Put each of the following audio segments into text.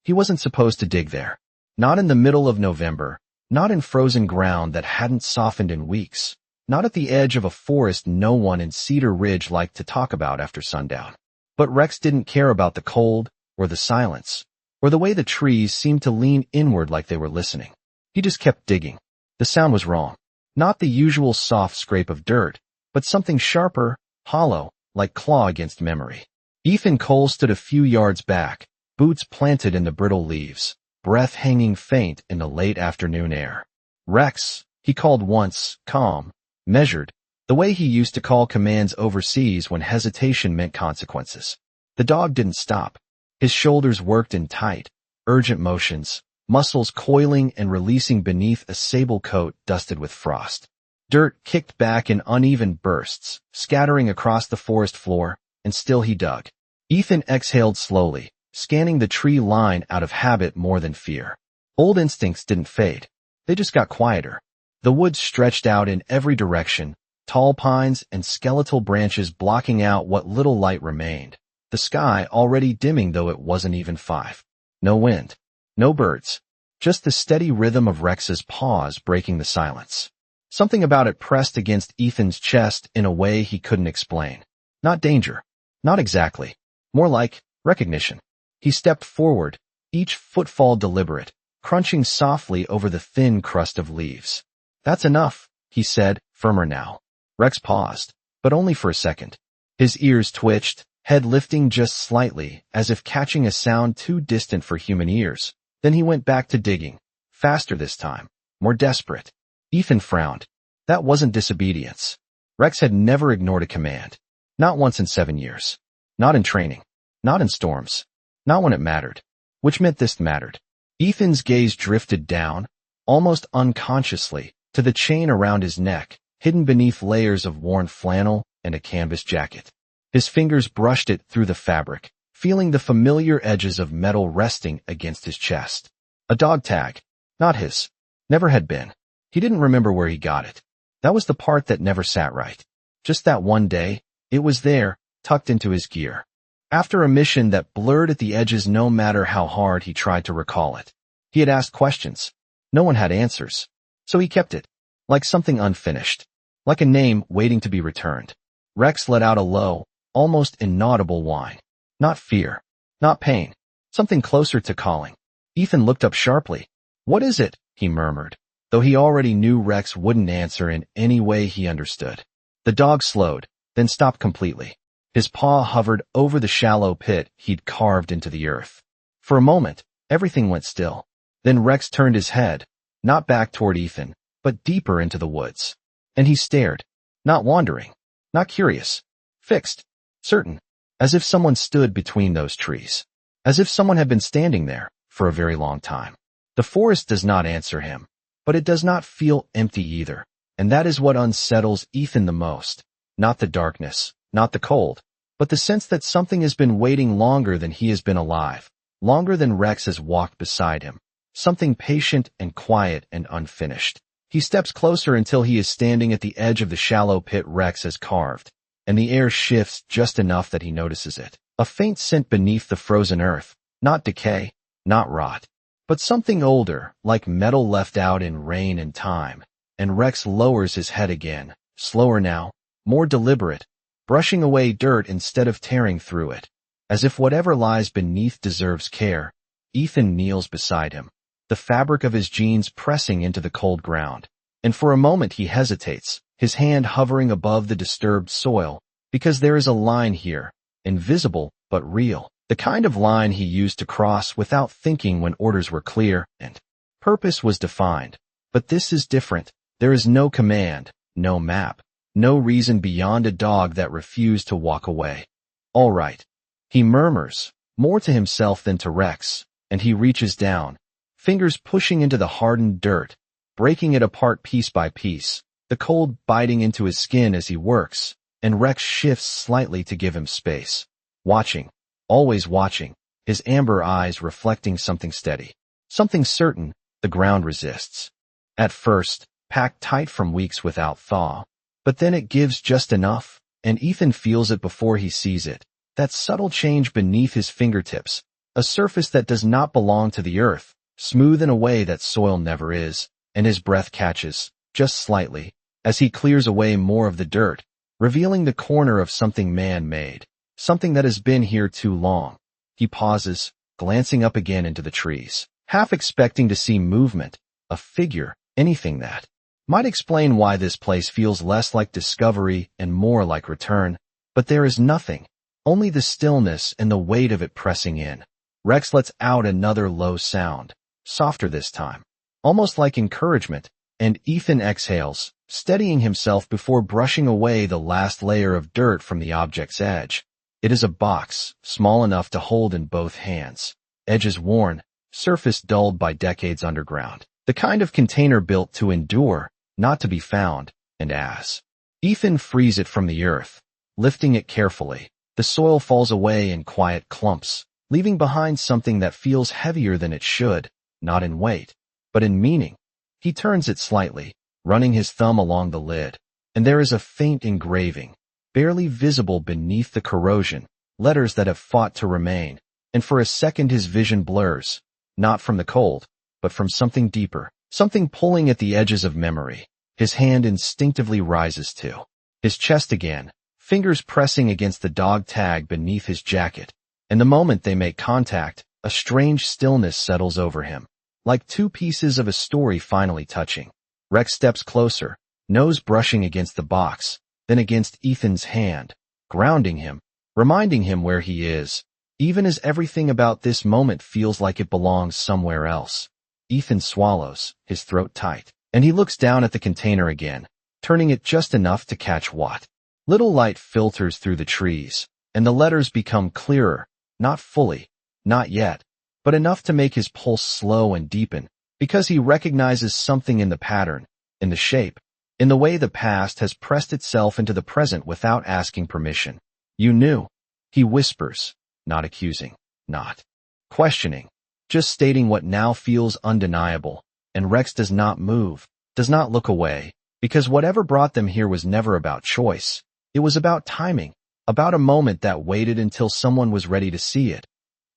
He wasn't supposed to dig there. Not in the middle of November, not in frozen ground that hadn't softened in weeks, not at the edge of a forest no one in Cedar Ridge liked to talk about after sundown. But Rex didn't care about the cold, or the silence, or the way the trees seemed to lean inward like they were listening. He just kept digging. The sound was wrong. Not the usual soft scrape of dirt, but something sharper, hollow, like claw against memory. Ethan Cole stood a few yards back, boots planted in the brittle leaves, breath hanging faint in the late afternoon air. "Rex," he called once, calm, measured, the way he used to call commands overseas when hesitation meant consequences. The dog didn't stop. His shoulders worked in tight, urgent motions, muscles coiling and releasing beneath a sable coat dusted with frost. Dirt kicked back in uneven bursts, scattering across the forest floor, and still he dug. Ethan exhaled slowly, scanning the tree line out of habit more than fear. Old instincts didn't fade. They just got quieter. The woods stretched out in every direction, tall pines and skeletal branches blocking out what little light remained. The sky already dimming though it wasn't even 5. No wind. No birds. Just the steady rhythm of Rex's paws breaking the silence. Something about it pressed against Ethan's chest in a way he couldn't explain. Not danger. Not exactly. More like recognition. He stepped forward, each footfall deliberate, crunching softly over the thin crust of leaves. "That's enough," he said, firmer now. Rex paused, but only for a second. His ears twitched, head lifting just slightly, as if catching a sound too distant for human ears. Then he went back to digging, faster this time, more desperate. Ethan frowned. That wasn't disobedience. Rex had never ignored a command. Not once in 7 years. Not in training. Not in storms. Not when it mattered. Which meant this mattered. Ethan's gaze drifted down, almost unconsciously, to the chain around his neck, hidden beneath layers of worn flannel and a canvas jacket. His fingers brushed it through the fabric, feeling the familiar edges of metal resting against his chest. A dog tag. Not his. Never had been. He didn't remember where he got it. That was the part that never sat right. Just that one day, it was there, tucked into his gear. After a mission that blurred at the edges no matter how hard he tried to recall it. He had asked questions. No one had answers. So he kept it. Like something unfinished. Like a name waiting to be returned. Rex let out a low, almost inaudible whine. Not fear. Not pain. Something closer to calling. Ethan looked up sharply. "What is it?" he murmured, though he already knew Rex wouldn't answer in any way he understood. The dog slowed, then stopped completely. His paw hovered over the shallow pit he'd carved into the earth. For a moment, everything went still. Then Rex turned his head, not back toward Ethan, but deeper into the woods. And he stared, not wandering, not curious, fixed, certain, as if someone stood between those trees. As if someone had been standing there for a very long time. The forest does not answer him, but it does not feel empty either, and that is what unsettles Ethan the most. Not the darkness, not the cold, but the sense that something has been waiting longer than he has been alive, longer than Rex has walked beside him. Something patient and quiet and unfinished. He steps closer until he is standing at the edge of the shallow pit Rex has carved, and the air shifts just enough that he notices it. A faint scent beneath the frozen earth, not decay, not rot, but something older, like metal left out in rain and time. And Rex lowers his head again, slower now, more deliberate, brushing away dirt instead of tearing through it. As if whatever lies beneath deserves care, Ethan kneels beside him, the fabric of his jeans pressing into the cold ground. And for a moment he hesitates, his hand hovering above the disturbed soil, because there is a line here, invisible but real, the kind of line he used to cross without thinking when orders were clear and purpose was defined. But this is different. There is no command, no map, no reason beyond a dog that refused to walk away. "All right," he murmurs, more to himself than to Rex, and he reaches down, fingers pushing into the hardened dirt, breaking it apart piece by piece, the cold biting into his skin as he works, and Rex shifts slightly to give him space. Watching, always watching, his amber eyes reflecting something steady. Something certain, the ground resists. At first, packed tight from weeks without thaw. But then it gives just enough, and Ethan feels it before he sees it. That subtle change beneath his fingertips, a surface that does not belong to the earth, smooth in a way that soil never is, and his breath catches, just slightly, as he clears away more of the dirt, revealing the corner of something man-made, something that has been here too long. He pauses, glancing up again into the trees, half expecting to see movement, a figure, anything that might explain why this place feels less like discovery and more like return. But there is nothing, only the stillness and the weight of it pressing in. Rex lets out another low sound, softer this time, almost like encouragement, and Ethan exhales, steadying himself before brushing away the last layer of dirt from the object's edge. It is a box, small enough to hold in both hands, edges worn, surface dulled by decades underground. The kind of container built to endure, not to be found, and as Ethan frees it from the earth, lifting it carefully, the soil falls away in quiet clumps, leaving behind something that feels heavier than it should, not in weight, but in meaning. He turns it slightly, running his thumb along the lid, and there is a faint engraving, barely visible beneath the corrosion, letters that have fought to remain, and for a second his vision blurs, not from the cold, but from something deeper, something pulling at the edges of memory. His hand instinctively rises to his chest again, fingers pressing against the dog tag beneath his jacket, and the moment they make contact, a strange stillness settles over him, like two pieces of a story finally touching. Rex steps closer, nose brushing against the box, then against Ethan's hand, grounding him, reminding him where he is, even as everything about this moment feels like it belongs somewhere else. Ethan swallows, his throat tight, and he looks down at the container again, turning it just enough to catch what little light filters through the trees, and the letters become clearer, not fully, not yet, but enough to make his pulse slow and deepen, because he recognizes something in the pattern, in the shape, in the way the past has pressed itself into the present without asking permission. You knew, he whispers, not accusing, not questioning, just stating what now feels undeniable, and Rex does not move, does not look away, because whatever brought them here was never about choice. It was about timing, about a moment that waited until someone was ready to see it.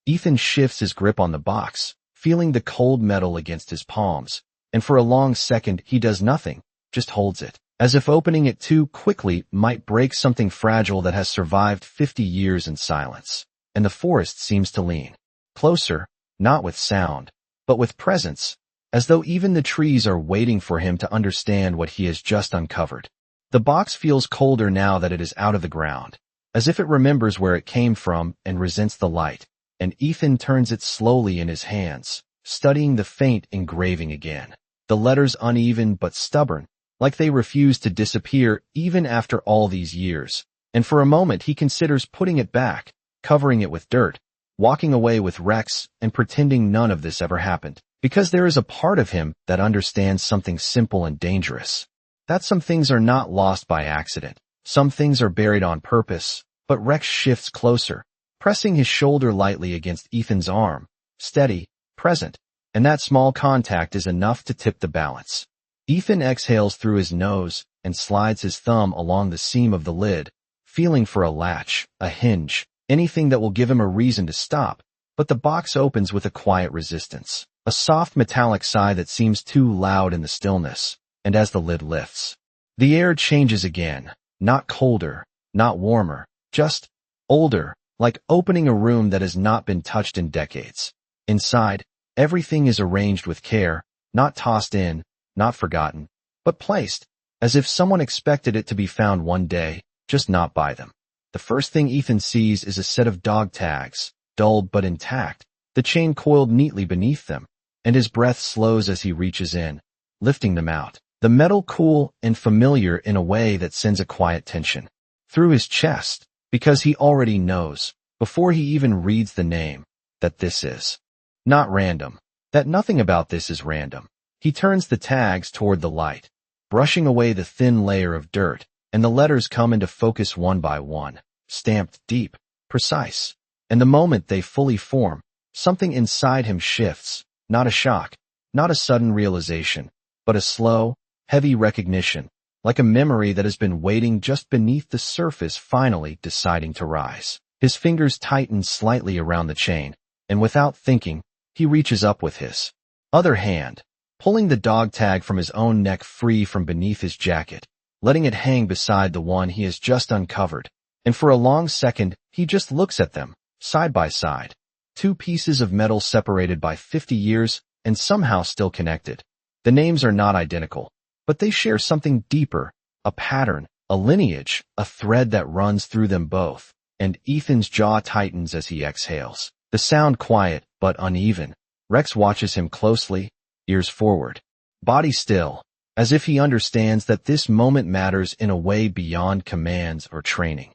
Ethan shifts his grip on the box, feeling the cold metal against his palms, and for a long second he does nothing, just holds it, as if opening it too quickly might break something fragile that has survived 50 years in silence. And the forest seems to lean closer, not with sound, but with presence, as though even the trees are waiting for him to understand what he has just uncovered. The box feels colder now that it is out of the ground, as if it remembers where it came from and resents the light, and Ethan turns it slowly in his hands, studying the faint engraving again. The letters uneven but stubborn, like they refuse to disappear even after all these years, and for a moment he considers putting it back, covering it with dirt, walking away with Rex and pretending none of this ever happened, because there is a part of him that understands something simple and dangerous. That some things are not lost by accident, some things are buried on purpose, but Rex shifts closer, pressing his shoulder lightly against Ethan's arm, steady, present, and that small contact is enough to tip the balance. Ethan exhales through his nose and slides his thumb along the seam of the lid, feeling for a latch, a hinge, anything that will give him a reason to stop, but the box opens with a quiet resistance, a soft metallic sigh that seems too loud in the stillness, and as the lid lifts, the air changes again, not colder, not warmer, just older, like opening a room that has not been touched in decades. Inside, everything is arranged with care, not tossed in, not forgotten, but placed, as if someone expected it to be found one day, just not by them. The first thing Ethan sees is a set of dog tags, dulled but intact, the chain coiled neatly beneath them, and his breath slows as he reaches in, lifting them out. The metal cool and familiar in a way that sends a quiet tension through his chest, because he already knows, before he even reads the name, that this is not random, that nothing about this is random. He turns the tags toward the light, brushing away the thin layer of dirt, and the letters come into focus one by one, stamped deep, precise. And the moment they fully form, something inside him shifts, not a shock, not a sudden realization, but a slow, heavy recognition, like a memory that has been waiting just beneath the surface finally deciding to rise. His fingers tighten slightly around the chain, and without thinking, he reaches up with his other hand, pulling the dog tag from his own neck free from beneath his jacket, letting it hang beside the one he has just uncovered. And for a long second, he just looks at them, side by side. Two pieces of metal separated by 50 years and somehow still connected. The names are not identical, but they share something deeper, a pattern, a lineage, a thread that runs through them both. And Ethan's jaw tightens as he exhales. The sound quiet, but uneven. Rex watches him closely, ears forward, body still, as if he understands that this moment matters in a way beyond commands or training.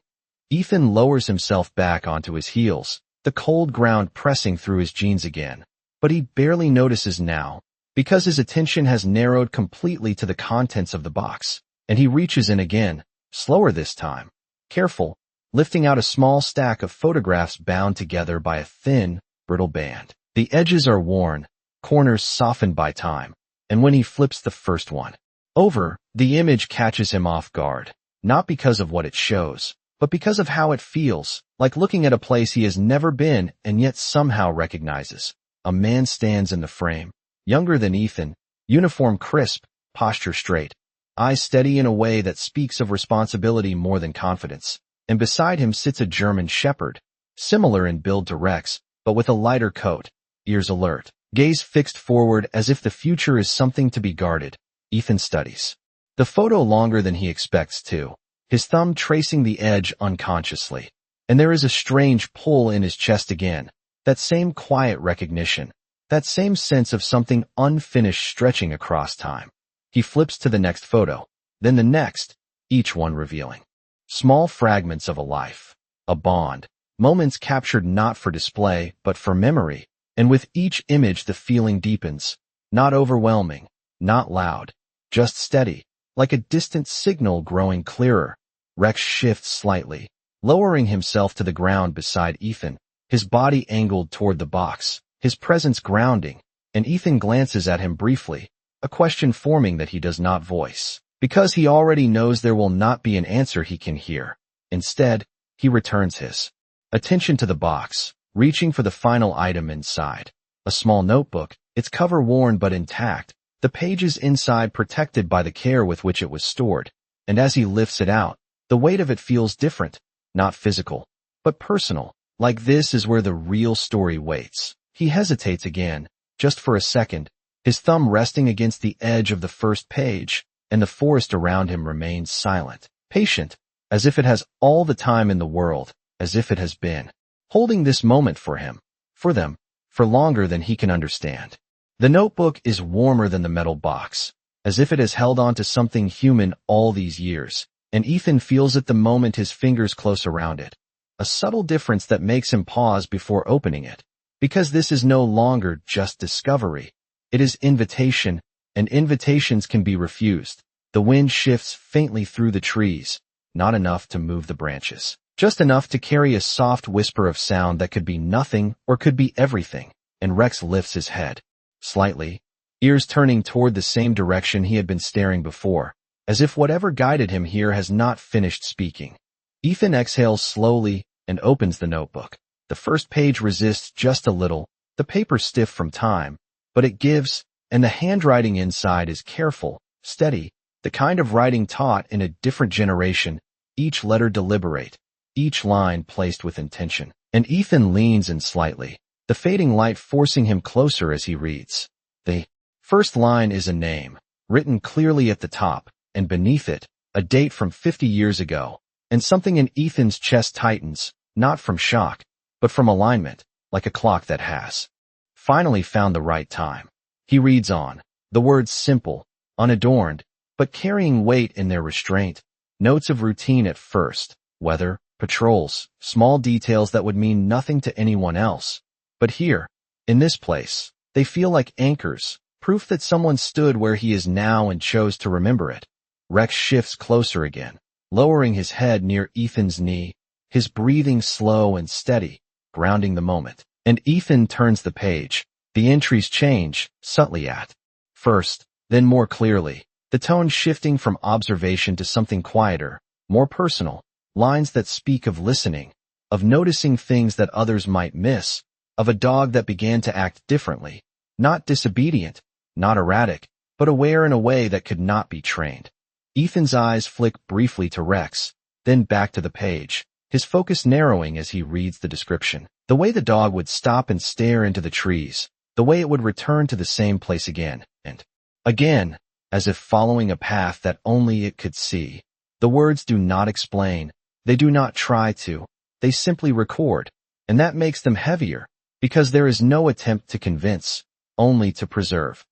Ethan lowers himself back onto his heels, the cold ground pressing through his jeans again. But he barely notices now, because his attention has narrowed completely to the contents of the box, and he reaches in again, slower this time, careful, lifting out a small stack of photographs bound together by a thin, brittle band. The edges are worn, corners softened by time, and when he flips the first one over, the image catches him off guard, not because of what it shows, but because of how it feels, like looking at a place he has never been and yet somehow recognizes. A man stands in the frame, younger than Ethan, uniform crisp, posture straight, eyes steady in a way that speaks of responsibility more than confidence. And beside him sits a German shepherd, similar in build to Rex, but with a lighter coat, ears alert, gaze fixed forward as if the future is something to be guarded. Ethan studies the photo longer than he expects to, his thumb tracing the edge unconsciously. And there is a strange pull in his chest again, that same quiet recognition, that same sense of something unfinished stretching across time. He flips to the next photo, then the next, each one revealing small fragments of a life, a bond, moments captured not for display but for memory. And with each image the feeling deepens, not overwhelming, not loud, just steady, like a distant signal growing clearer. Rex shifts slightly, lowering himself to the ground beside Ethan, his body angled toward the box, his presence grounding, and Ethan glances at him briefly, a question forming that he does not voice, because he already knows there will not be an answer he can hear. Instead, he returns his attention to the box, reaching for the final item inside. A small notebook, its cover worn but intact, the pages inside protected by the care with which it was stored. And as he lifts it out, the weight of it feels different, not physical, but personal. Like this is where the real story waits. He hesitates again, just for a second, his thumb resting against the edge of the first page, and the forest around him remains silent, patient, as if it has all the time in the world, as if it has been holding this moment for him, for them, for longer than he can understand. The notebook is warmer than the metal box, as if it has held on to something human all these years, and Ethan feels it the moment his fingers close around it. A subtle difference that makes him pause before opening it, because this is no longer just discovery. It is invitation, and invitations can be refused. The wind shifts faintly through the trees, not enough to move the branches. Just enough to carry a soft whisper of sound that could be nothing or could be everything, and Rex lifts his head, slightly, ears turning toward the same direction he had been staring before, as if whatever guided him here has not finished speaking. Ethan exhales slowly and opens the notebook. The first page resists just a little, the paper stiff from time, but it gives, and the handwriting inside is careful, steady, the kind of writing taught in a different generation, each letter deliberate, each line placed with intention. And Ethan leans in slightly, the fading light forcing him closer as he reads. The first line is a name, written clearly at the top, and beneath it, a date from 50 years ago, and something in Ethan's chest tightens, not from shock, but from alignment, like a clock that has finally found the right time. He reads on, the words simple, unadorned, but carrying weight in their restraint, notes of routine at first, weather, patrols, small details that would mean nothing to anyone else. But here, in this place, they feel like anchors, proof that someone stood where he is now and chose to remember it. Rex shifts closer again, lowering his head near Ethan's knee, his breathing slow and steady, grounding the moment. And Ethan turns the page. The entries change, subtly at first, then more clearly, the tone shifting from observation to something quieter, more personal. Lines that speak of listening, of noticing things that others might miss, of a dog that began to act differently, not disobedient, not erratic, but aware in a way that could not be trained. Ethan's eyes flick briefly to Rex, then back to the page, his focus narrowing as he reads the description. The way the dog would stop and stare into the trees, the way it would return to the same place again and again, as if following a path that only it could see. The words do not explain, they do not try to, they simply record, and that makes them heavier, because there is no attempt to convince, only to preserve.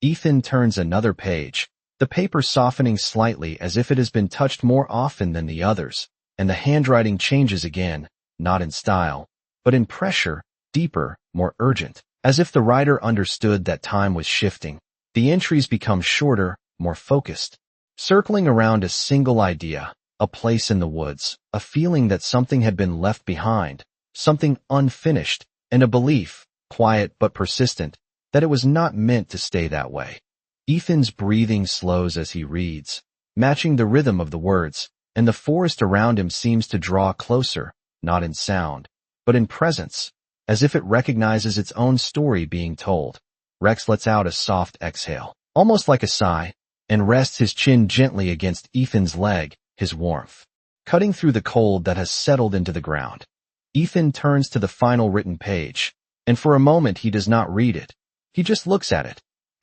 Ethan turns another page, the paper softening slightly as if it has been touched more often than the others, and the handwriting changes again, not in style, but in pressure, deeper, more urgent, as if the writer understood that time was shifting. The entries become shorter, more focused, circling around a single idea, a place in the woods, a feeling that something had been left behind, something unfinished, and a belief, quiet but persistent, that it was not meant to stay that way. Ethan's breathing slows as he reads, matching the rhythm of the words, and the forest around him seems to draw closer, not in sound, but in presence, as if it recognizes its own story being told. Rex lets out a soft exhale, almost like a sigh, and rests his chin gently against Ethan's leg, his warmth cutting through the cold that has settled into the ground. Ethan turns to the final written page, and for a moment he does not read it. He just looks at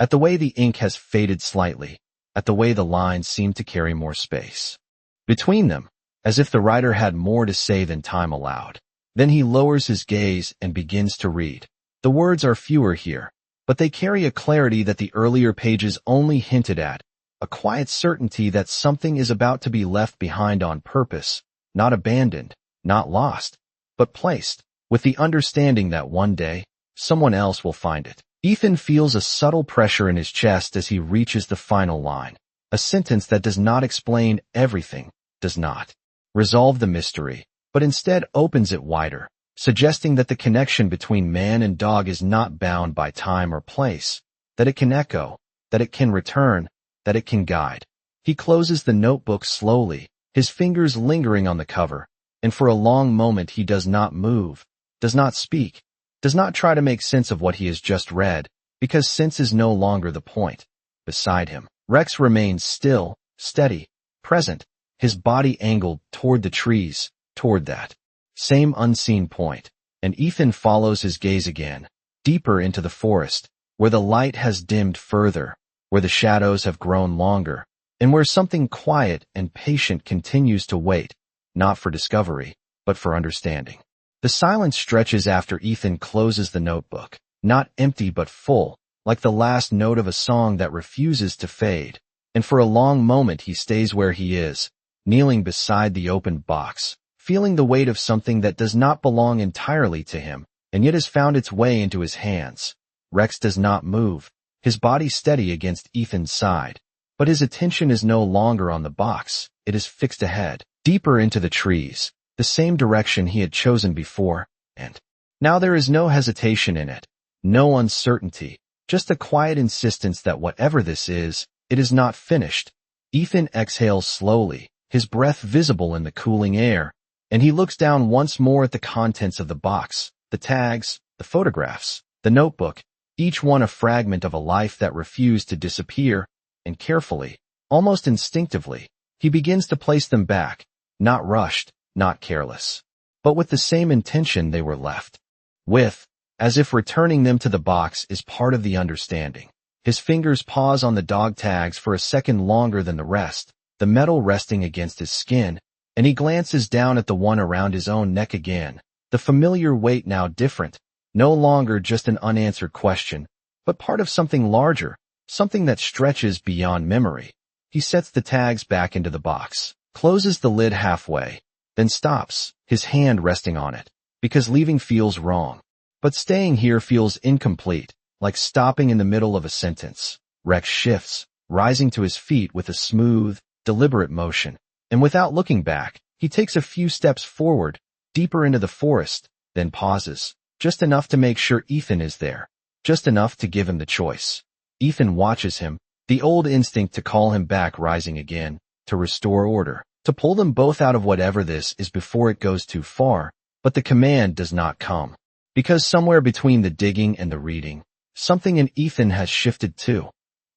the way the ink has faded slightly, at the way the lines seem to carry more space between them, as if the writer had more to say than time allowed. Then he lowers his gaze and begins to read. The words are fewer here, but they carry a clarity that the earlier pages only hinted at, a quiet certainty that something is about to be left behind on purpose, not abandoned, not lost, but placed, with the understanding that one day, someone else will find it. Ethan feels a subtle pressure in his chest as he reaches the final line, a sentence that does not explain everything, does not resolve the mystery, but instead opens it wider, suggesting that the connection between man and dog is not bound by time or place, that it can echo, that it can return, that it can guide. He closes the notebook slowly, his fingers lingering on the cover, and for a long moment he does not move, does not speak, does not try to make sense of what he has just read, because sense is no longer the point. Beside him, Rex remains still, steady, present, his body angled toward the trees, toward that same unseen point, and Ethan follows his gaze again, deeper into the forest, where the light has dimmed further, where the shadows have grown longer, and where something quiet and patient continues to wait, not for discovery, but for understanding. The silence stretches after Ethan closes the notebook, not empty but full, like the last note of a song that refuses to fade, and for a long moment he stays where he is, kneeling beside the open box, feeling the weight of something that does not belong entirely to him, and yet has found its way into his hands. Rex does not move, his body steady against Ethan's side, but his attention is no longer on the box, it is fixed ahead, deeper into the trees, the same direction he had chosen before, and now there is no hesitation in it, no uncertainty, just a quiet insistence that whatever this is, it is not finished. Ethan exhales slowly, his breath visible in the cooling air, and he looks down once more at the contents of the box, the tags, the photographs, the notebook, each one a fragment of a life that refused to disappear, and carefully, almost instinctively, he begins to place them back, not rushed, not careless, but with the same intention they were left with, as if returning them to the box is part of the understanding. His fingers pause on the dog tags for a second longer than the rest, the metal resting against his skin, and he glances down at the one around his own neck again, the familiar weight now different, no longer just an unanswered question, but part of something larger, something that stretches beyond memory. He sets the tags back into the box, closes the lid halfway, then stops, his hand resting on it, because leaving feels wrong. But staying here feels incomplete, like stopping in the middle of a sentence. Rex shifts, rising to his feet with a smooth, deliberate motion, and without looking back, he takes a few steps forward, deeper into the forest, then pauses, just enough to make sure Ethan is there, just enough to give him the choice. Ethan watches him, the old instinct to call him back rising again, to restore order, to pull them both out of whatever this is before it goes too far, but the command does not come. Because somewhere between the digging and the reading, something in Ethan has shifted too.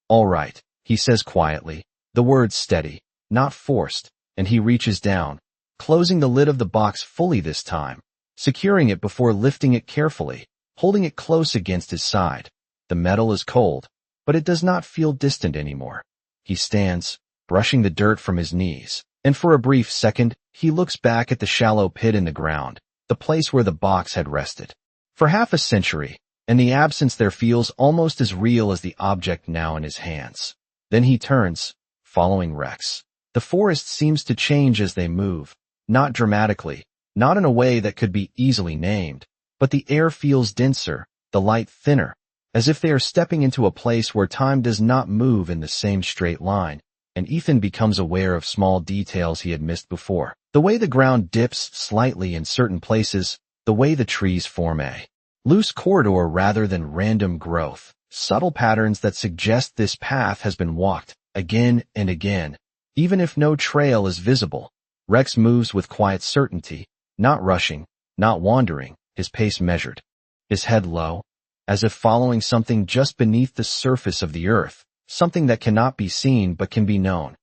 All right, he says quietly, the words steady, not forced, and he reaches down, closing the lid of the box fully this time, securing it before lifting it carefully, holding it close against his side. The metal is cold, but it does not feel distant anymore. He stands, brushing the dirt from his knees, and for a brief second, he looks back at the shallow pit in the ground, the place where the box had rested. For half a century, and the absence there feels almost as real as the object now in his hands. Then he turns, following Rex. The forest seems to change as they move, not dramatically, not in a way that could be easily named, but the air feels denser, the light thinner, as if they are stepping into a place where time does not move in the same straight line, and Ethan becomes aware of small details he had missed before. The way the ground dips slightly in certain places, the way the trees form a loose corridor rather than random growth, subtle patterns that suggest this path has been walked again and again, even if no trail is visible. Rex moves with quiet certainty, not rushing, not wandering, his pace measured, his head low, as if following something just beneath the surface of the earth, something that cannot be seen but can be known.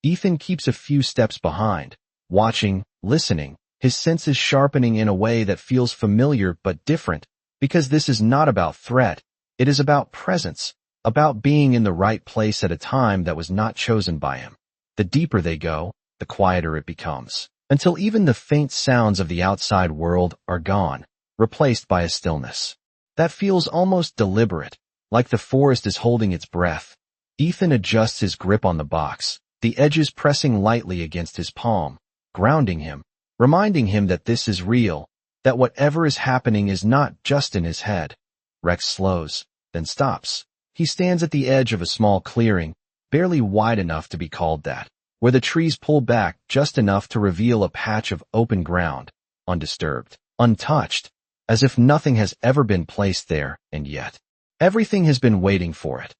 Ethan keeps a few steps behind, watching, listening, his senses sharpening in a way that feels familiar but different, because this is not about threat, it is about presence, about being in the right place at a time that was not chosen by him. The deeper they go, the quieter it becomes, until even the faint sounds of the outside world are gone, replaced by a stillness that feels almost deliberate, like the forest is holding its breath. Ethan adjusts his grip on the box, the edges pressing lightly against his palm, grounding him, reminding him that this is real, that whatever is happening is not just in his head. Rex slows, then stops. He stands at the edge of a small clearing, barely wide enough to be called that, where the trees pull back just enough to reveal a patch of open ground, undisturbed, untouched, as if nothing has ever been placed there, and yet everything has been waiting for it.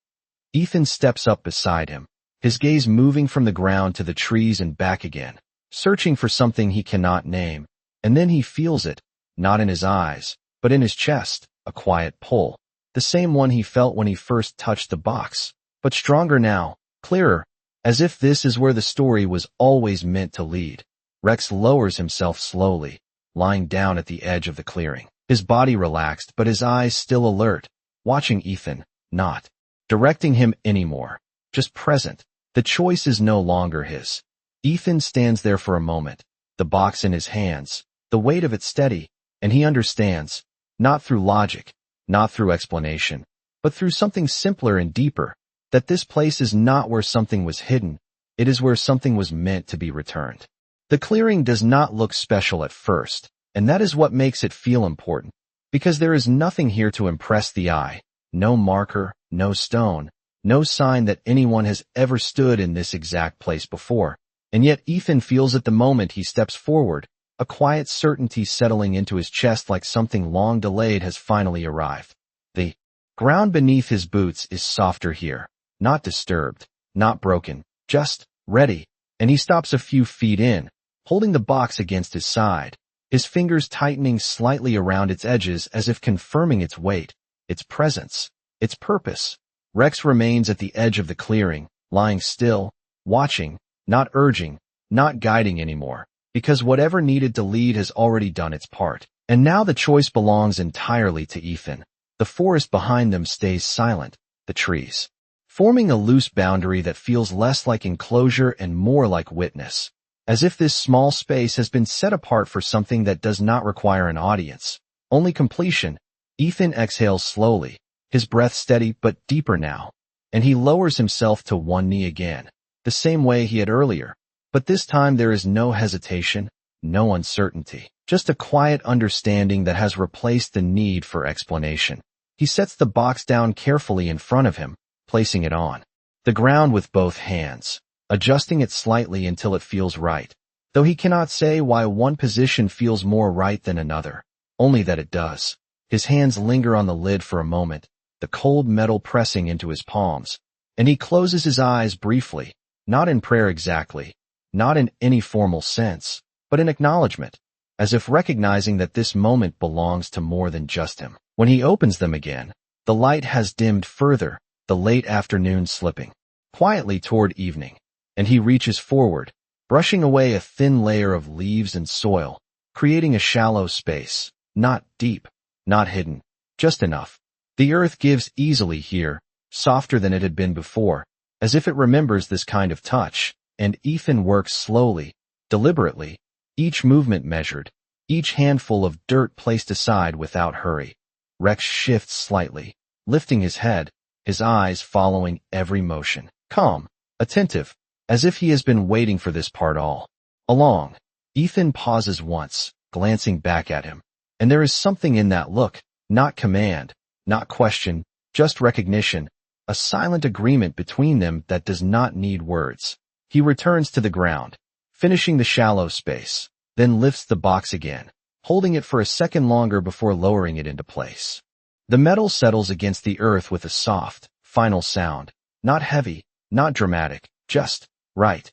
Ethan steps up beside him, his gaze moving from the ground to the trees and back again, searching for something he cannot name, and then he feels it, not in his eyes, but in his chest, a quiet pull, the same one he felt when he first touched the box, but stronger now, clearer, as if this is where the story was always meant to lead. Rex lowers himself slowly, lying down at the edge of the clearing, his body relaxed but his eyes still alert, watching Ethan, not directing him anymore, just present. The choice is no longer his. Ethan stands there for a moment, the box in his hands, the weight of it steady, and he understands, not through logic, not through explanation, but through something simpler and deeper, that this place is not where something was hidden, it is where something was meant to be returned. The clearing does not look special at first, and that is what makes it feel important, because there is nothing here to impress the eye, no marker, no stone, no sign that anyone has ever stood in this exact place before. And yet Ethan feels at the moment he steps forward, a quiet certainty settling into his chest like something long delayed has finally arrived. The ground beneath his boots is softer here, not disturbed, not broken, just ready, and he stops a few feet in, holding the box against his side, his fingers tightening slightly around its edges as if confirming its weight, its presence, its purpose. Rex remains at the edge of the clearing, lying still, watching, not urging, not guiding anymore, because whatever needed to lead has already done its part. And now the choice belongs entirely to Ethan. The forest behind them stays silent, the trees forming a loose boundary that feels less like enclosure and more like witness, as if this small space has been set apart for something that does not require an audience, only completion. Ethan exhales slowly, his breath steady but deeper now, and he lowers himself to one knee again, the same way he had earlier, but this time there is no hesitation, no uncertainty, just a quiet understanding that has replaced the need for explanation. He sets the box down carefully in front of him, placing it on the ground with both hands, adjusting it slightly until it feels right, though he cannot say why one position feels more right than another, only that it does. His hands linger on the lid for a moment, the cold metal pressing into his palms, and he closes his eyes briefly, not in prayer exactly, not in any formal sense, but in acknowledgement. as if recognizing that this moment belongs to more than just him. When he opens them again, the light has dimmed further, the late afternoon slipping quietly toward evening, and he reaches forward, brushing away a thin layer of leaves and soil, creating a shallow space, not deep, not hidden, just enough. The earth gives easily here, softer than it had been before, as if it remembers this kind of touch, and Ethan works slowly, deliberately, each movement measured, each handful of dirt placed aside without hurry. Rex shifts slightly, lifting his head, his eyes following every motion, calm, attentive, as if he has been waiting for this part all along. Ethan pauses once, glancing back at him, and there is something in that look, not command, not question, just recognition, a silent agreement between them that does not need words. He returns to the ground, finishing the shallow space, then lifts the box again, holding it for a second longer before lowering it into place. The metal settles against the earth with a soft, final sound, not heavy, not dramatic, just right.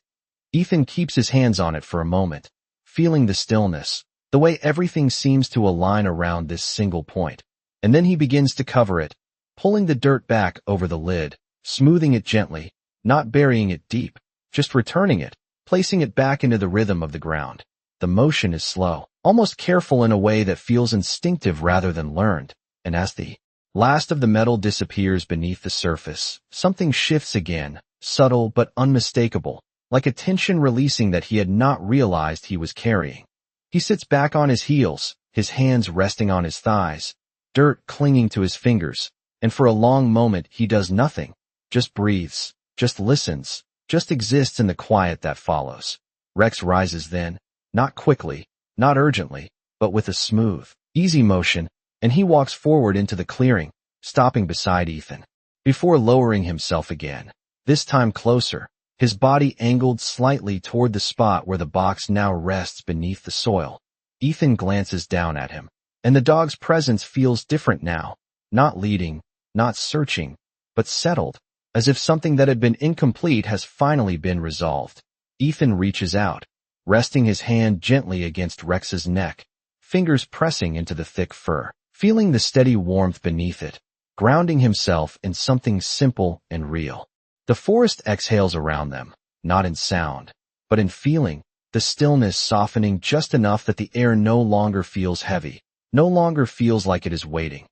Ethan keeps his hands on it for a moment, feeling the stillness, the way everything seems to align around this single point, and then he begins to cover it, pulling the dirt back over the lid, smoothing it gently, not burying it deep, just returning it, placing it back into the rhythm of the ground. The motion is slow, almost careful in a way that feels instinctive rather than learned, and as the last of the metal disappears beneath the surface, something shifts again, subtle but unmistakable, like a tension releasing that he had not realized he was carrying. He sits back on his heels, his hands resting on his thighs, dirt clinging to his fingers, and for a long moment he does nothing, just breathes, just listens, just exists in the quiet that follows. Rex rises then, not quickly, not urgently, but with a smooth, easy motion, and he walks forward into the clearing, stopping beside Ethan, before lowering himself again, this time closer, his body angled slightly toward the spot where the box now rests beneath the soil. Ethan glances down at him, and the dog's presence feels different now, not leading, not searching, but settled, as if something that had been incomplete has finally been resolved. Ethan reaches out, resting his hand gently against Rex's neck, fingers pressing into the thick fur, feeling the steady warmth beneath it, grounding himself in something simple and real. The forest exhales around them, not in sound, but in feeling, the stillness softening just enough that the air no longer feels heavy, no longer feels like it is waiting.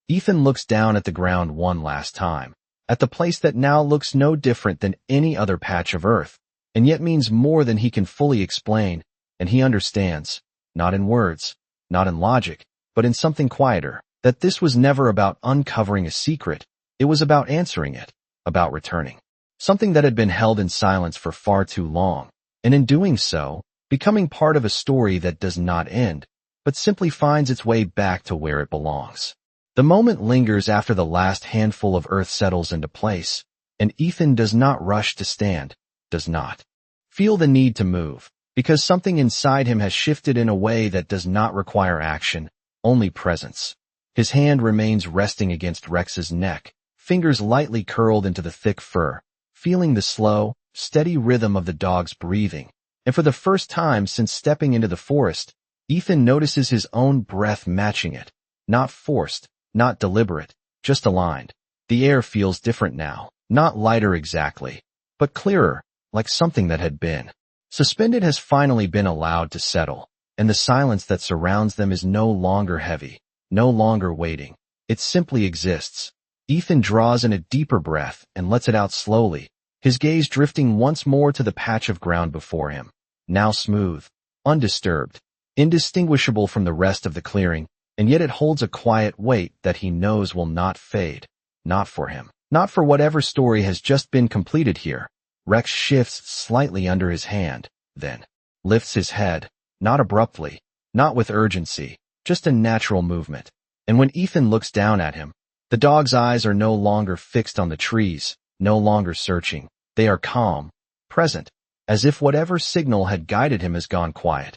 Ethan looks down at the ground one last time, at the place that now looks no different than any other patch of earth, and yet means more than he can fully explain, and he understands, not in words, not in logic, but in something quieter, that this was never about uncovering a secret, it was about answering it, about returning. Something that had been held in silence for far too long, and in doing so, becoming part of a story that does not end, but simply finds its way back to where it belongs. The moment lingers after the last handful of earth settles into place, and Ethan does not rush to stand, does not feel the need to move, because something inside him has shifted in a way that does not require action, only presence. His hand remains resting against Rex's neck, fingers lightly curled into the thick fur, feeling the slow, steady rhythm of the dog's breathing, and for the first time since stepping into the forest, Ethan notices his own breath matching it, not forced, not deliberate, just aligned. The air feels different now, not lighter exactly, but clearer, like something that had been suspended has finally been allowed to settle, and the silence that surrounds them is no longer heavy, no longer waiting. It simply exists. Ethan draws in a deeper breath and lets it out slowly, his gaze drifting once more to the patch of ground before him, now smooth, undisturbed, indistinguishable from the rest of the clearing, and yet it holds a quiet weight that he knows will not fade, not for him, not for whatever story has just been completed here. Rex shifts slightly under his hand, then lifts his head, not abruptly, not with urgency, just a natural movement. And when Ethan looks down at him, the dog's eyes are no longer fixed on the trees, no longer searching. They are calm, present, as if whatever signal had guided him has gone quiet.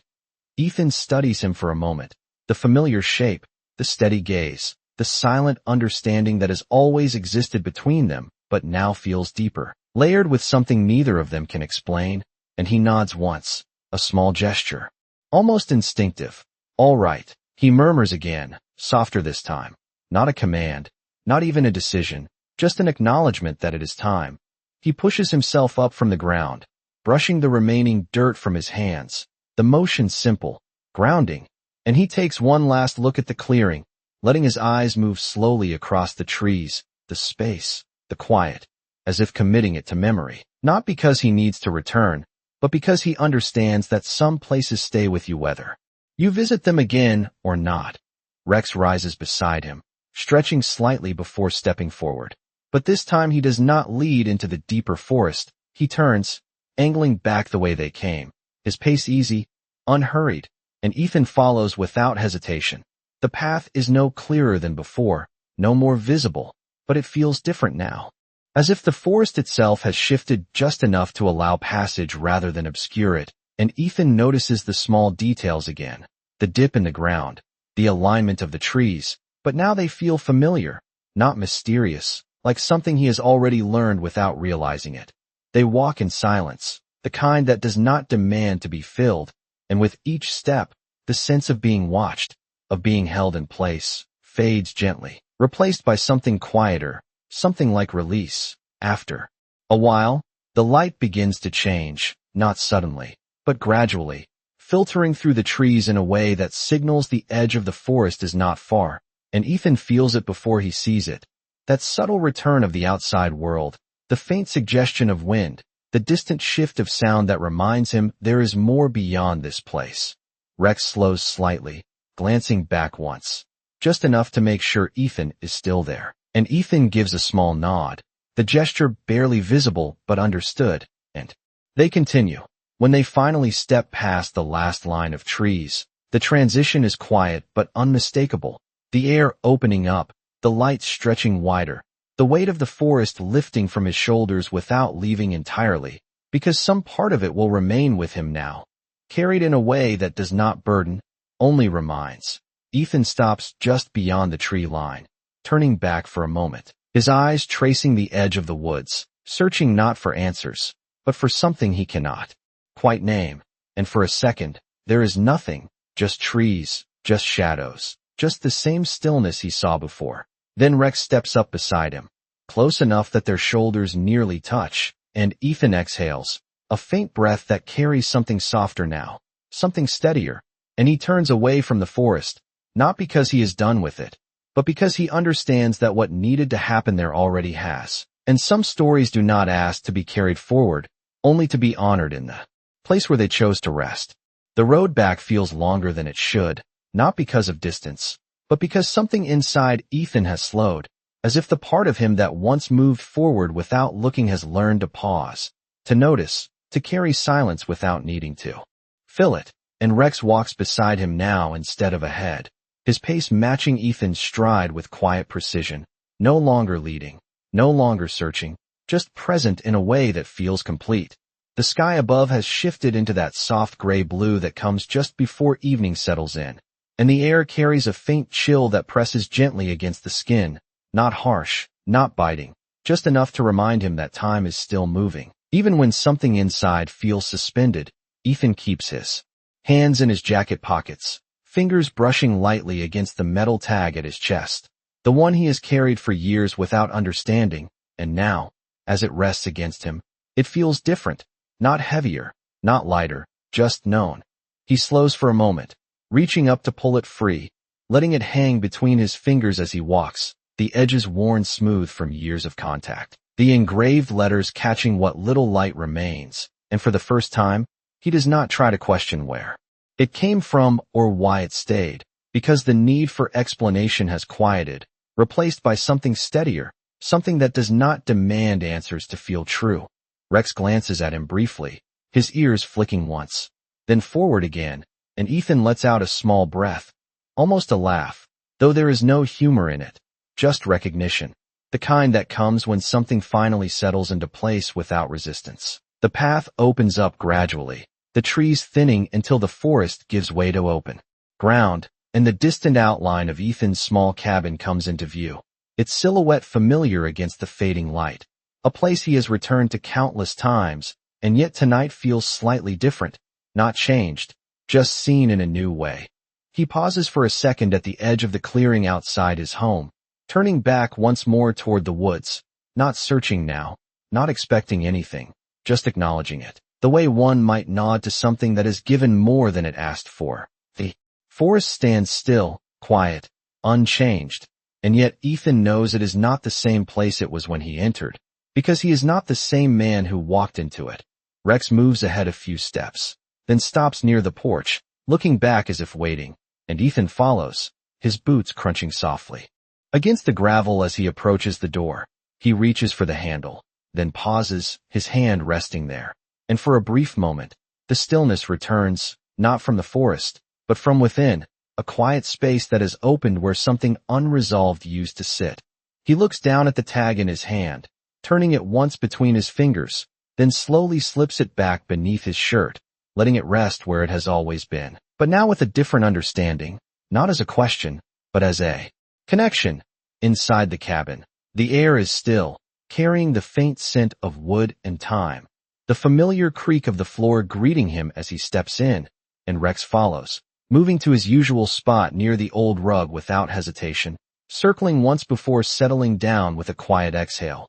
Ethan studies him for a moment, the familiar shape, the steady gaze, the silent understanding that has always existed between them, but now feels deeper, layered with something neither of them can explain, and he nods once, a small gesture. almost instinctive. All right, he murmurs again, softer this time. Not a command, not even a decision, just an acknowledgement that it is time. He pushes himself up from the ground, brushing the remaining dirt from his hands. The motion simple, grounding, and he takes one last look at the clearing, letting his eyes move slowly across the trees, the space, the quiet, as if committing it to memory. Not because he needs to return, but because he understands that some places stay with you whether you visit them again or not. Rex rises beside him, stretching slightly before stepping forward. But this time he does not lead into the deeper forest. He turns, angling back the way they came, his pace easy, unhurried, and Ethan follows without hesitation. The path is no clearer than before, no more visible, but it feels different now. As if the forest itself has shifted just enough to allow passage rather than obscure it, and Ethan notices the small details again. The dip in the ground, the alignment of the trees, but now they feel familiar, not mysterious, like something he has already learned without realizing it. They walk in silence, the kind that does not demand to be filled, and with each step, the sense of being watched, of being held in place, fades gently, replaced by something quieter, something like release. After a while, the light begins to change, not suddenly, but gradually, filtering through the trees in a way that signals the edge of the forest is not far, and Ethan feels it before he sees it. That subtle return of the outside world, the faint suggestion of wind, the distant shift of sound that reminds him there is more beyond this place. Rex slows slightly, glancing back once, just enough to make sure Ethan is still there. And Ethan gives a small nod, the gesture barely visible but understood, and they continue. When they finally step past the last line of trees, the transition is quiet but unmistakable, the air opening up, the light stretching wider, the weight of the forest lifting from his shoulders without leaving entirely, because some part of it will remain with him now, carried in a way that does not burden, only reminds. Ethan stops just beyond the tree line, turning back for a moment, his eyes tracing the edge of the woods, searching not for answers, but for something he cannot quite name. And for a second, there is nothing, just trees, just shadows, just the same stillness he saw before. Then Rex steps up beside him, close enough that their shoulders nearly touch, and Ethan exhales, a faint breath that carries something softer now, something steadier, and he turns away from the forest, not because he is done with it, but because he understands that what needed to happen there already has. And some stories do not ask to be carried forward, only to be honored in the place where they chose to rest. The road back feels longer than it should, not because of distance, but because something inside Ethan has slowed, as if the part of him that once moved forward without looking has learned to pause, to notice, to carry silence without needing to fill it. And Rex walks beside him now instead of ahead, his pace matching Ethan's stride with quiet precision, no longer leading, no longer searching, just present in a way that feels complete. The sky above has shifted into that soft gray blue that comes just before evening settles in, and the air carries a faint chill that presses gently against the skin, not harsh, not biting, just enough to remind him that time is still moving. Even when something inside feels suspended, Ethan keeps his hands in his jacket pockets, fingers brushing lightly against the metal tag at his chest, the one he has carried for years without understanding, and now, as it rests against him, it feels different, not heavier, not lighter, just known. He slows for a moment, reaching up to pull it free, letting it hang between his fingers as he walks, the edges worn smooth from years of contact, the engraved letters catching what little light remains, and for the first time, he does not try to question where it came from or why it stayed, because the need for explanation has quieted, replaced by something steadier, something that does not demand answers to feel true. Rex glances at him briefly, his ears flicking once, then forward again, and Ethan lets out a small breath, almost a laugh, though there is no humor in it, just recognition, the kind that comes when something finally settles into place without resistance. The path opens up gradually, the trees thinning until the forest gives way to open ground, and the distant outline of Ethan's small cabin comes into view, its silhouette familiar against the fading light. A place he has returned to countless times, and yet tonight feels slightly different, not changed, just seen in a new way. He pauses for a second at the edge of the clearing outside his home, turning back once more toward the woods, not searching now, not expecting anything, just acknowledging it, the way one might nod to something that has given more than it asked for. The forest stands still, quiet, unchanged, and yet Ethan knows it is not the same place it was when he entered, because he is not the same man who walked into it. Rex moves ahead a few steps, then stops near the porch, looking back as if waiting, and Ethan follows, his boots crunching softly against the gravel as he approaches the door. He reaches for the handle, then pauses, his hand resting there, and for a brief moment, the stillness returns, not from the forest, but from within, a quiet space that has opened where something unresolved used to sit. He looks down at the tag in his hand, turning it once between his fingers, then slowly slips it back beneath his shirt, letting it rest where it has always been, but now with a different understanding, not as a question, but as a connection. Inside the cabin, the air is still, carrying the faint scent of wood and thyme, the familiar creak of the floor greeting him as he steps in, and Rex follows, moving to his usual spot near the old rug without hesitation, circling once before settling down with a quiet exhale.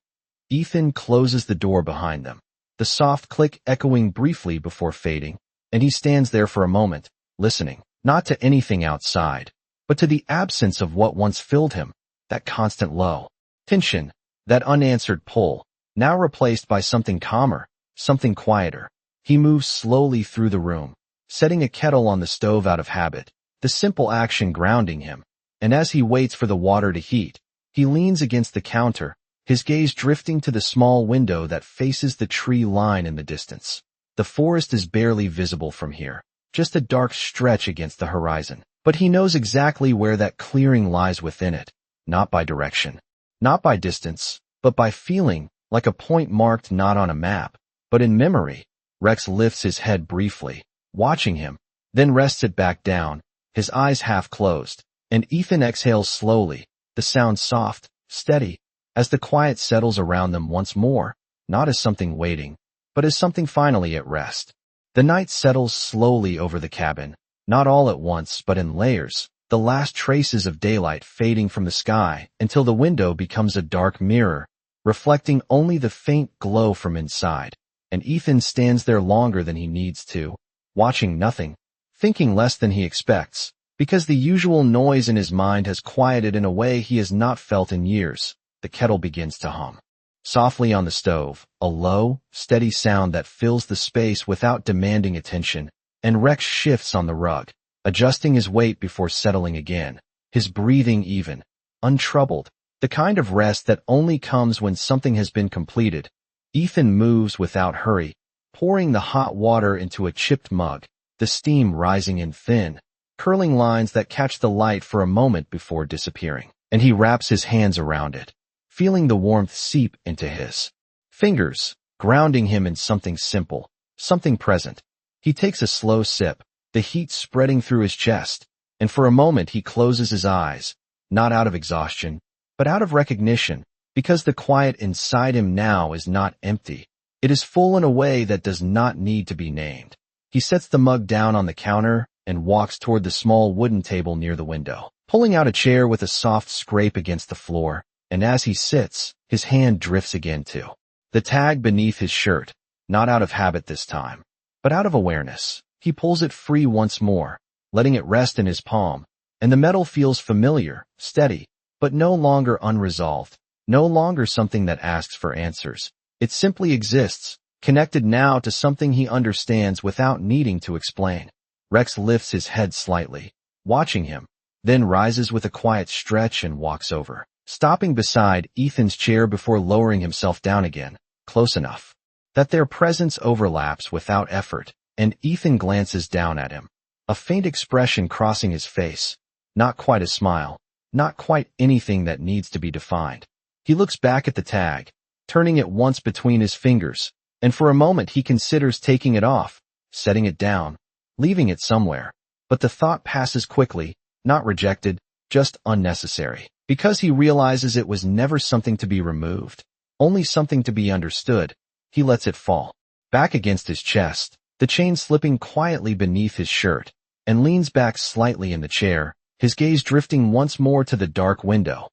Ethan closes the door behind them, the soft click echoing briefly before fading, and he stands there for a moment, listening, not to anything outside, but to the absence of what once filled him, that constant low tension, that unanswered pull, now replaced by something calmer, something quieter. He moves slowly through the room, setting a kettle on the stove out of habit, the simple action grounding him, and as he waits for the water to heat, he leans against the counter, his gaze drifting to the small window that faces the tree line in the distance. The forest is barely visible from here, just a dark stretch against the horizon, but he knows exactly where that clearing lies within it, not by direction, not by distance, but by feeling, like a point marked not on a map, but in memory. Rex lifts his head briefly, watching him, then rests it back down, his eyes half closed, and Ethan exhales slowly, the sound soft, steady, as the quiet settles around them once more, not as something waiting, but as something finally at rest. The night settles slowly over the cabin, not all at once but in layers, the last traces of daylight fading from the sky until the window becomes a dark mirror, reflecting only the faint glow from inside, and Ethan stands there longer than he needs to, watching nothing, thinking less than he expects, because the usual noise in his mind has quieted in a way he has not felt in years. The kettle begins to hum softly on the stove, a low, steady sound that fills the space without demanding attention, and Rex shifts on the rug, adjusting his weight before settling again, his breathing even, untroubled, the kind of rest that only comes when something has been completed. Ethan moves without hurry, pouring the hot water into a chipped mug, the steam rising in thin, curling lines that catch the light for a moment before disappearing, and he wraps his hands around it, feeling the warmth seep into his fingers, grounding him in something simple, something present. He takes a slow sip, the heat spreading through his chest, and for a moment he closes his eyes, not out of exhaustion, but out of recognition, because the quiet inside him now is not empty. It is full in a way that does not need to be named. He sets the mug down on the counter and walks toward the small wooden table near the window, pulling out a chair with a soft scrape against the floor, and as he sits, his hand drifts again to the tag beneath his shirt, not out of habit this time, but out of awareness. He pulls it free once more, letting it rest in his palm, and the metal feels familiar, steady, but no longer unresolved, no longer something that asks for answers. It simply exists, connected now to something he understands without needing to explain. Rex lifts his head slightly, watching him, then rises with a quiet stretch and walks over, stopping beside Ethan's chair before lowering himself down again, close enough that their presence overlaps without effort, and Ethan glances down at him, a faint expression crossing his face, not quite a smile, not quite anything that needs to be defined. He looks back at the tag, turning it once between his fingers, and for a moment he considers taking it off, setting it down, leaving it somewhere, but the thought passes quickly, not rejected, just unnecessary, because he realizes it was never something to be removed, only something to be understood. He lets it fall back against his chest, the chain slipping quietly beneath his shirt, and leans back slightly in the chair, his gaze drifting once more to the dark window.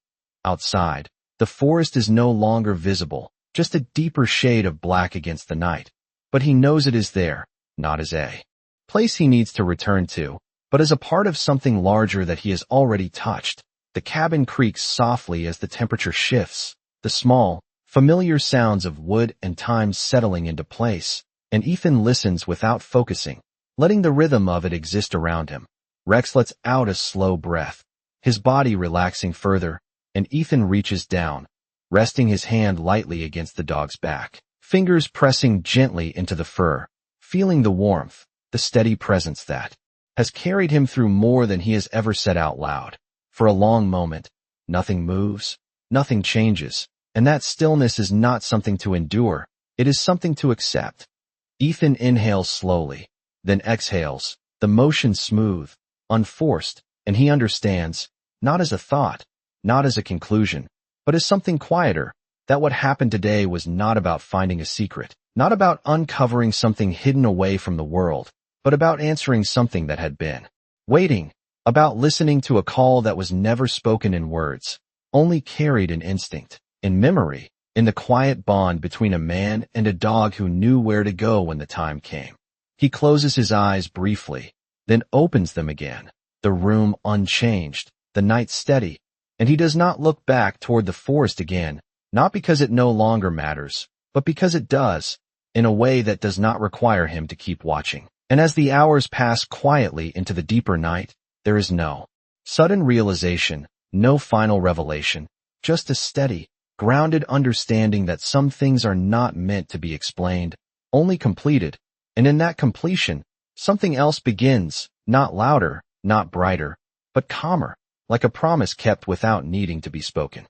Outside, the forest is no longer visible, just a deeper shade of black against the night. But he knows it is there, not as a place he needs to return to, but as a part of something larger that he has already touched. The cabin creaks softly as the temperature shifts, the small, familiar sounds of wood and time settling into place, and Ethan listens without focusing, letting the rhythm of it exist around him. Rex lets out a slow breath, his body relaxing further, and Ethan reaches down, resting his hand lightly against the dog's back, fingers pressing gently into the fur, feeling the warmth, the steady presence that has carried him through more than he has ever said out loud. For a long moment, nothing moves, nothing changes, and that stillness is not something to endure, it is something to accept. Ethan inhales slowly, then exhales, the motion smooth, unforced, and he understands, not as a thought, not as a conclusion, but as something quieter, that what happened today was not about finding a secret, not about uncovering something hidden away from the world, but about answering something that had been waiting, about listening to a call that was never spoken in words, only carried in instinct, in memory, in the quiet bond between a man and a dog who knew where to go when the time came. He closes his eyes briefly, then opens them again, the room unchanged, the night steady, and he does not look back toward the forest again, not because it no longer matters, but because it does, in a way that does not require him to keep watching. And as the hours pass quietly into the deeper night, there is no sudden realization, no final revelation, just a steady, grounded understanding that some things are not meant to be explained, only completed, and in that completion, something else begins, not louder, not brighter, but calmer, like a promise kept without needing to be spoken.